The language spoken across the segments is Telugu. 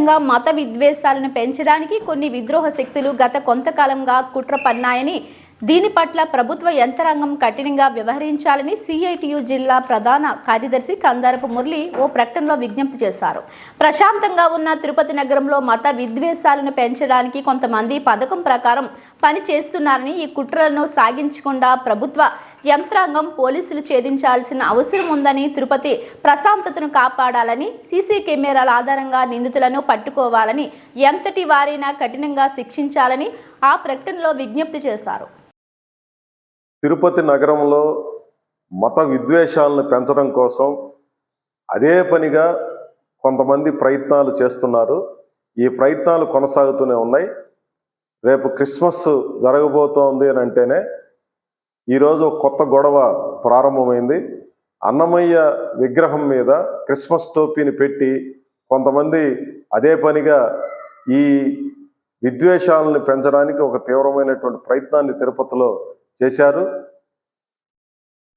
వ్యాప్తంగా మత విద్వేషాలను పెంచడానికి కొన్ని విద్రోహ శక్తులు గత కొంతకాలంగా కుట్ర పన్నాయని, దీని పట్ల ప్రభుత్వ యంత్రాంగం కఠినంగా వ్యవహరించాలని సిఐటియు జిల్లా ప్రధాన కార్యదర్శి కందారపు మురళి ఓ ప్రకటనలో విజ్ఞప్తి చేశారు. ప్రశాంతంగా ఉన్న తిరుపతి నగరంలో మత విద్వేషాలను పెంచడానికి కొంతమంది పథకం ప్రకారం పని చేస్తున్నారని, ఈ కుట్రలను సాగించకుండా ప్రభుత్వ యంత్రాంగం పోలీసులు ఛేదించాల్సిన అవసరం ఉందని, తిరుపతి ప్రశాంతతను కాపాడాలని, సీసీ కెమెరాల ఆధారంగా నిందితులను పట్టుకోవాలని, ఎంతటి వారైనా కఠినంగా శిక్షించాలని ఆ ప్రకటనలో విజ్ఞప్తి చేశారు. తిరుపతి నగరంలో మత విద్వేషాలను పెంచడం కోసం అదే పనిగా కొంతమంది ప్రయత్నాలు చేస్తున్నారు. ఈ ప్రయత్నాలు కొనసాగుతూనే ఉన్నాయి. రేపు క్రిస్మస్ జరగబోతోంది అని అంటేనే ఈరోజు కొత్త గొడవ ప్రారంభమైంది. అన్నమయ్య విగ్రహం మీద క్రిస్మస్ టోపీని పెట్టి కొంతమంది అదే పనిగా ఈ విద్వేషాలను పెంచడానికి ఒక తీవ్రమైనటువంటి ప్రయత్నాన్ని తిరుపతిలో చేశారు.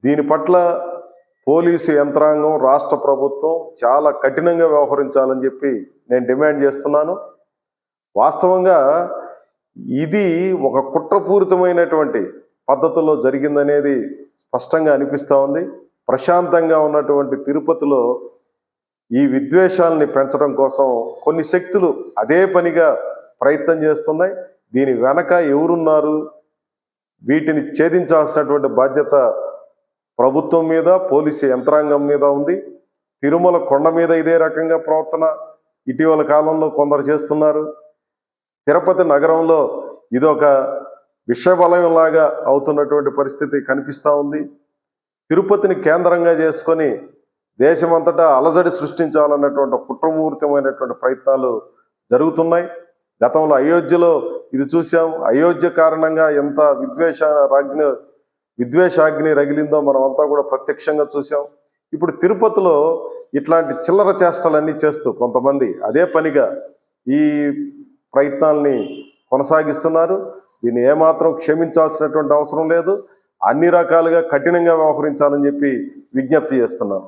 దీని పట్ల పోలీసు యంత్రాంగం, రాష్ట్ర ప్రభుత్వం చాలా కఠినంగా వ్యవహరించాలని చెప్పి నేను డిమాండ్ చేస్తున్నాను. వాస్తవంగా ఇది ఒక కుట్రపూరితమైనటువంటి పద్ధతుల్లో జరిగిందనేది స్పష్టంగా అనిపిస్తూ ఉంది. ప్రశాంతంగా ఉన్నటువంటి తిరుపతిలో ఈ విద్వేషాలని పెంచడం కోసం కొన్ని శక్తులు అదే పనిగా ప్రయత్నం చేస్తున్నాయి. దీని వెనక ఎవరున్నారు, వీటిని ఛేదించాల్సినటువంటి బాధ్యత ప్రభుత్వం మీద, పోలీసు యంత్రాంగం మీద ఉంది. తిరుమల కొండ మీద ఇదే రకంగా ప్రవర్తన ఇటీవల కాలంలో కొందరు చేస్తున్నారు. తిరుపతి నగరంలో ఇదొక విషవలయంలాగా అవుతున్నటువంటి పరిస్థితి కనిపిస్తూ ఉంది. తిరుపతిని కేంద్రంగా చేసుకొని దేశమంతటా అలజడి సృష్టించాలన్నటువంటి కుట్రమూర్తమైనటువంటి ప్రయత్నాలు జరుగుతున్నాయి. గతంలో అయోధ్యలో ఇది చూసాం. అయోధ్య కారణంగా ఎంత విద్వేషాగ్ని రగిలిందో మనం అంతా కూడా ప్రత్యక్షంగా చూసాం. ఇప్పుడు తిరుపతిలో ఇట్లాంటి చిల్లర చేష్టలన్నీ చేస్తూ కొంతమంది అదే పనిగా ఈ ప్రయత్నాల్ని కొనసాగిస్తున్నారు. దీన్ని ఏమాత్రం క్షమించాల్సినటువంటి అవసరం లేదు. అన్ని రకాలుగా కఠినంగా వ్యవహరించాలని చెప్పి విజ్ఞప్తి చేస్తున్నాను.